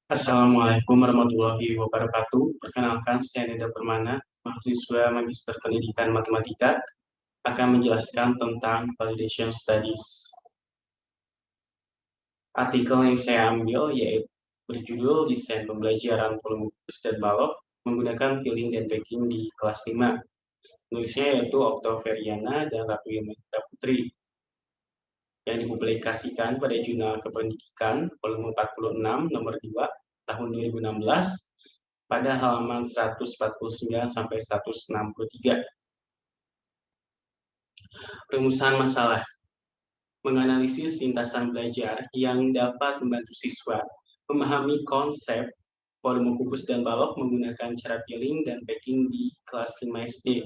Assalamualaikum warahmatullahi wabarakatuh. Perkenalkan, saya Neda Permana, mahasiswa Magister Pendidikan Matematika, akan menjelaskan tentang Validation Studies. Artikel yang saya ambil yaitu berjudul Desain Pembelajaran Volume Khusus dan Balok menggunakan Filling dan Packing di kelas 5. Penulisnya yaitu Octaveriana dan Ratu Yamendra Putri, yang dipublikasikan pada Jurnal Kependidikan volume 46 nomor 2 tahun 2016 pada halaman 149 sampai 163. Rumusan masalah: menganalisis lintasan belajar yang dapat membantu siswa memahami konsep volume kubus dan balok menggunakan cara filling dan packing di kelas 5 SD.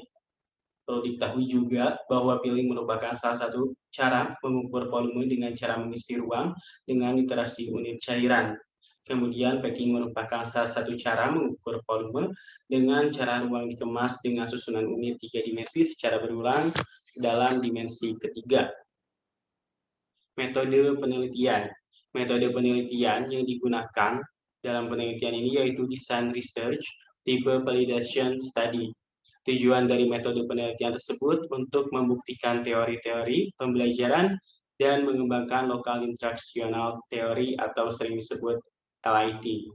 Perlu diketahui juga bahwa filling merupakan salah satu cara mengukur volume dengan cara mengisi ruang dengan literasi unit cairan. Kemudian packing merupakan salah satu cara mengukur volume dengan cara ruang dikemas dengan susunan unit 3 dimensi secara berulang dalam dimensi ketiga. Metode penelitian. Metode penelitian yang digunakan dalam penelitian ini yaitu design research tipe validation study. Tujuan dari metode penelitian tersebut untuk membuktikan teori-teori pembelajaran dan mengembangkan lokal instruksional teori atau sering disebut LIT.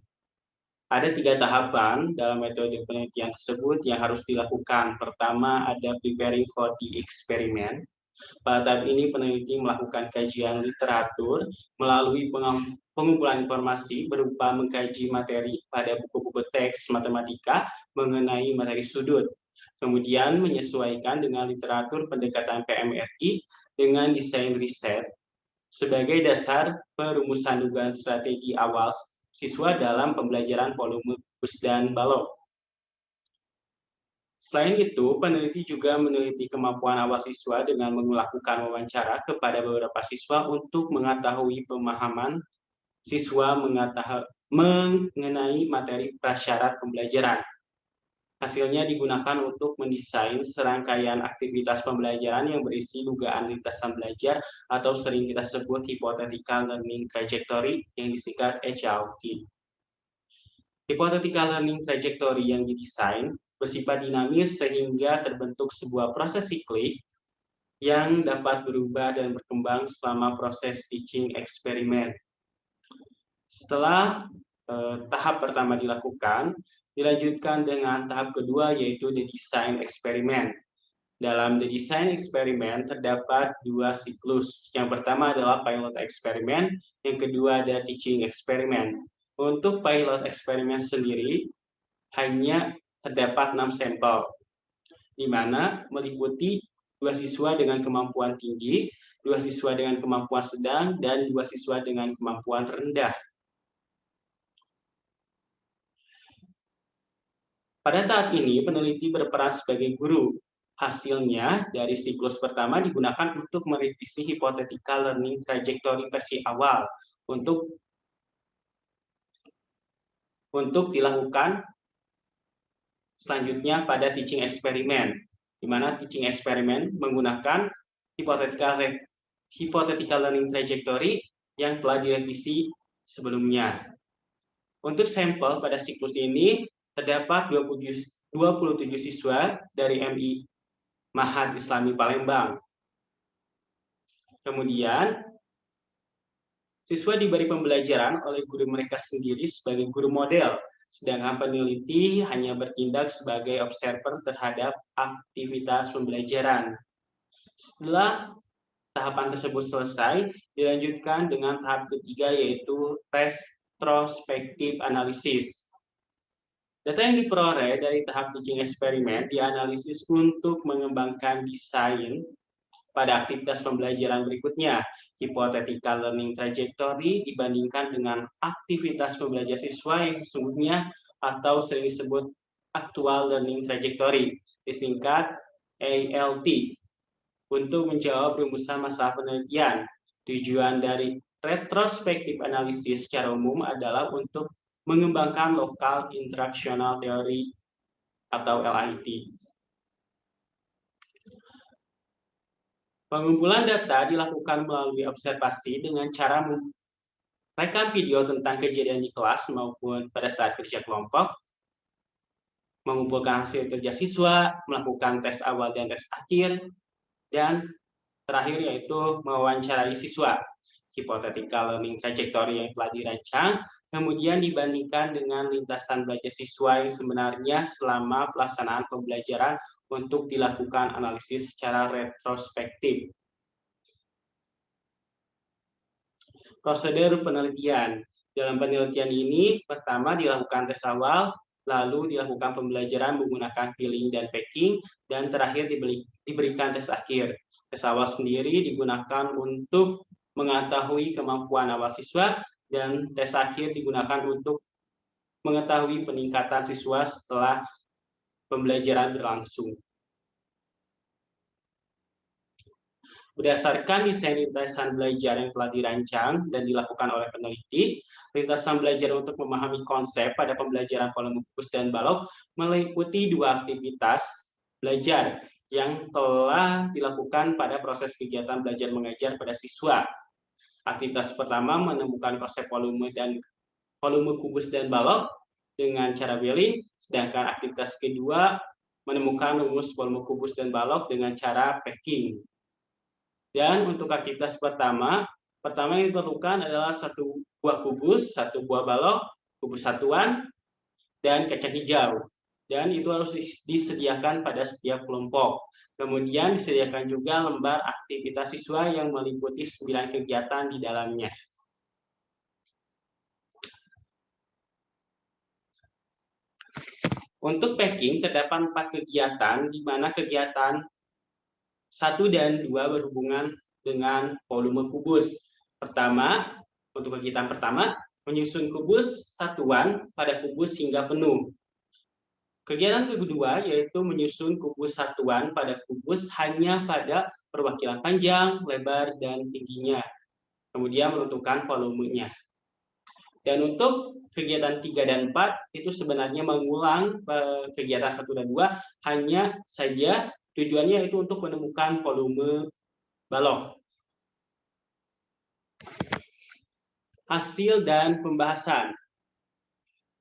Ada 3 tahapan dalam metode penelitian tersebut yang harus dilakukan. Pertama, ada preparing for the experiment. Pada tahap ini, peneliti melakukan kajian literatur melalui pengumpulan informasi berupa mengkaji materi pada buku-buku teks matematika mengenai materi sudut. Kemudian menyesuaikan dengan literatur pendekatan PMRI dengan desain riset sebagai dasar perumusan dugaan strategi awal siswa dalam pembelajaran volume kubus dan balok. Selain itu, peneliti juga meneliti kemampuan awal siswa dengan melakukan wawancara kepada beberapa siswa untuk mengetahui pemahaman siswa mengenai materi prasyarat pembelajaran. Hasilnya digunakan untuk mendesain serangkaian aktivitas pembelajaran yang berisi dugaan lintasan belajar atau sering kita sebut Hypothetical Learning Trajectory yang disingkat HLT. Hypothetical Learning Trajectory yang didesain bersifat dinamis sehingga terbentuk sebuah proses siklik yang dapat berubah dan berkembang selama proses teaching eksperimen. Setelah tahap pertama dilakukan, dilanjutkan dengan tahap kedua yaitu the design experiment. Dalam the design experiment terdapat 2 siklus. Yang pertama adalah pilot experiment, yang kedua ada teaching experiment. Untuk pilot experiment sendiri hanya terdapat 6 sampel, di mana meliputi 2 siswa dengan kemampuan tinggi, 2 siswa dengan kemampuan sedang, dan 2 siswa dengan kemampuan rendah. Pada tahap ini, peneliti berperan sebagai guru. Hasilnya dari siklus pertama digunakan untuk merevisi hypothetical learning trajectory versi awal untuk dilakukan selanjutnya pada teaching experiment, di mana teaching experiment menggunakan hypothetical learning trajectory yang telah direvisi sebelumnya. Untuk sampel pada siklus ini terdapat 27 siswa dari MI Ma'had Islami Palembang. Kemudian, siswa diberi pembelajaran oleh guru mereka sendiri sebagai guru model, sedangkan peneliti hanya bertindak sebagai observer terhadap aktivitas pembelajaran. Setelah tahapan tersebut selesai, dilanjutkan dengan tahap ketiga yaitu retrospective analysis. Data yang diperoleh dari tahap teaching eksperimen dianalisis untuk mengembangkan desain pada aktivitas pembelajaran berikutnya, hypothetical learning trajectory dibandingkan dengan aktivitas pembelajaran siswa yang sesungguhnya atau sering disebut actual learning trajectory, disingkat ALT. Untuk menjawab rumusan masalah penelitian, tujuan dari retrospective analysis secara umum adalah untuk mengembangkan lokal instruksional teori atau LIT. Pengumpulan data dilakukan melalui observasi dengan cara rekam video tentang kejadian di kelas maupun pada saat kerja kelompok, mengumpulkan hasil kerja siswa, melakukan tes awal dan tes akhir, dan terakhir yaitu mewawancarai siswa. Hypothetical learning trajectory yang telah dirancang, kemudian dibandingkan dengan lintasan belajar siswa yang sebenarnya selama pelaksanaan pembelajaran untuk dilakukan analisis secara retrospektif. Prosedur penelitian. Dalam penelitian ini, pertama dilakukan tes awal, lalu dilakukan pembelajaran menggunakan filling dan packing, dan terakhir diberikan tes akhir. Tes awal sendiri digunakan untuk mengetahui kemampuan awal siswa, dan tes akhir digunakan untuk mengetahui peningkatan siswa setelah pembelajaran berlangsung. Berdasarkan desain lintasan belajar yang telah dirancang dan dilakukan oleh peneliti, lintasan belajar untuk memahami konsep pada pembelajaran volume kubus dan balok meliputi dua aktivitas belajar yang telah dilakukan pada proses kegiatan belajar mengajar pada siswa. Aktivitas pertama menemukan konsep volume kubus dan balok dengan cara Wheeling, sedangkan aktivitas kedua menemukan rumus volume kubus dan balok dengan cara packing. Dan untuk aktivitas pertama yang diperlukan adalah satu buah kubus, satu buah balok, kubus satuan, dan kacang hijau. Dan itu harus disediakan pada setiap kelompok. Kemudian disediakan juga lembar aktivitas siswa yang meliputi 9 kegiatan di dalamnya. Untuk packing terdapat 4 kegiatan, di mana kegiatan 1 dan 2 berhubungan dengan volume kubus. Pertama, untuk kegiatan pertama, menyusun kubus satuan pada kubus hingga penuh. Kegiatan kedua yaitu menyusun kubus satuan pada kubus hanya pada perwakilan panjang, lebar, dan tingginya. Kemudian menentukan volumenya. Dan untuk kegiatan 3 dan 4 itu sebenarnya mengulang kegiatan 1 dan 2, hanya saja tujuannya itu untuk menemukan volume balok. Hasil dan pembahasan.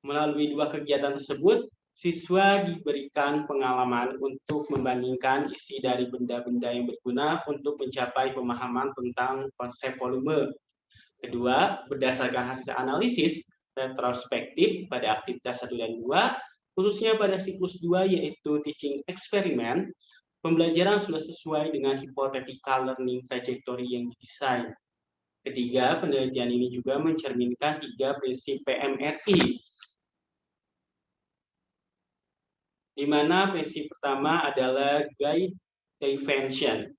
Melalui 2 kegiatan tersebut, siswa diberikan pengalaman untuk membandingkan isi dari benda-benda yang berguna untuk mencapai pemahaman tentang konsep volume. Kedua, berdasarkan hasil analisis retrospektif pada aktivitas 1 dan 2, khususnya pada siklus 2 yaitu teaching experiment, pembelajaran sudah sesuai dengan hypothetical learning trajectory yang didesain. Ketiga, penelitian ini juga mencerminkan 3 prinsip PMRI, di mana prinsip pertama adalah guide reinvention,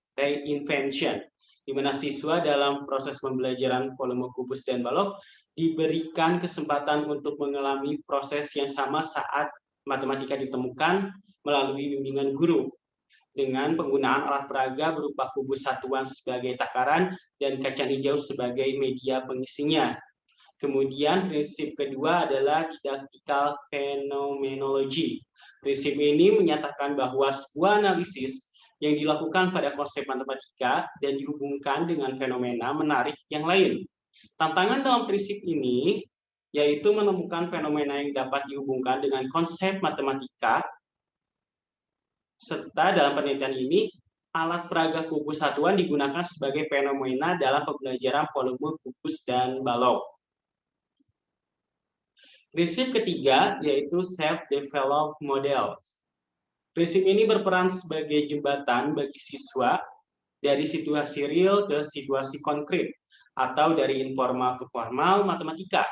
di mana siswa dalam proses pembelajaran volume kubus dan balok diberikan kesempatan untuk mengalami proses yang sama saat matematika ditemukan melalui bimbingan guru, dengan penggunaan alat peraga berupa kubus satuan sebagai takaran dan kacang hijau sebagai media pengisinya. Kemudian prinsip kedua adalah didactical phenomenology. Prinsip ini menyatakan bahwa sebuah analisis yang dilakukan pada konsep matematika dan dihubungkan dengan fenomena menarik yang lain. Tantangan dalam prinsip ini yaitu menemukan fenomena yang dapat dihubungkan dengan konsep matematika, serta dalam penelitian ini alat peraga kubus satuan digunakan sebagai fenomena dalam pembelajaran volume kubus dan balok. Prinsip ketiga yaitu self-developed models. Prinsip ini berperan sebagai jembatan bagi siswa dari situasi real ke situasi konkret atau dari informal ke formal matematika.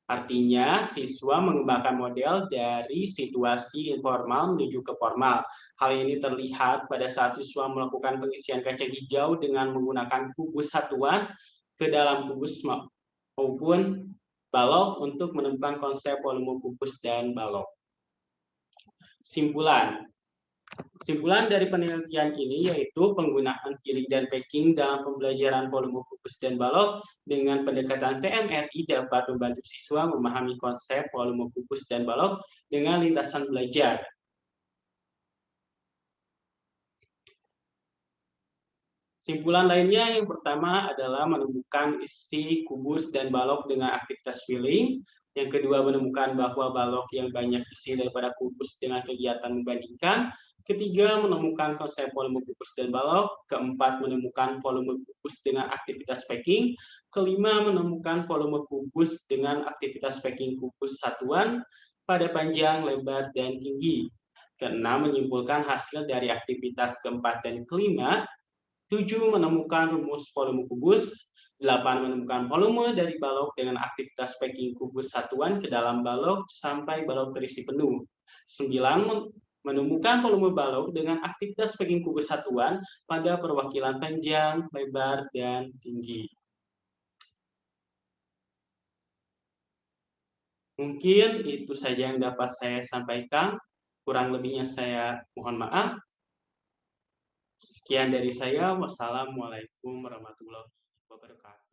Artinya, siswa mengembangkan model dari situasi informal menuju ke formal. Hal ini terlihat pada saat siswa melakukan pengisian kacang hijau dengan menggunakan kubus satuan ke dalam kubus maupun balok untuk menemukan konsep volume kubus dan balok. Simpulan dari penelitian ini yaitu penggunaan filling dan packing dalam pembelajaran volume kubus dan balok dengan pendekatan PMRI dapat membantu siswa memahami konsep volume kubus dan balok dengan lintasan belajar. Simpulan lainnya yang pertama adalah menemukan isi kubus dan balok dengan aktivitas filling. Yang kedua menemukan bahwa balok yang banyak isi daripada kubus dengan kegiatan membandingkan. Ketiga menemukan konsep volume kubus dan balok. Keempat menemukan volume kubus dengan aktivitas packing. Kelima menemukan volume kubus dengan aktivitas packing kubus satuan pada panjang, lebar, dan tinggi. Keenam menyimpulkan hasil dari aktivitas keempat dan kelima. 7 menemukan rumus volume kubus, 8 menemukan volume dari balok dengan aktivitas packing kubus satuan ke dalam balok sampai balok terisi penuh. 9 menemukan volume balok dengan aktivitas packing kubus satuan pada perwakilan panjang, lebar, dan tinggi. Mungkin itu saja yang dapat saya sampaikan. Kurang lebihnya saya mohon maaf. Sekian dari saya. Wassalamualaikum warahmatullahi wabarakatuh.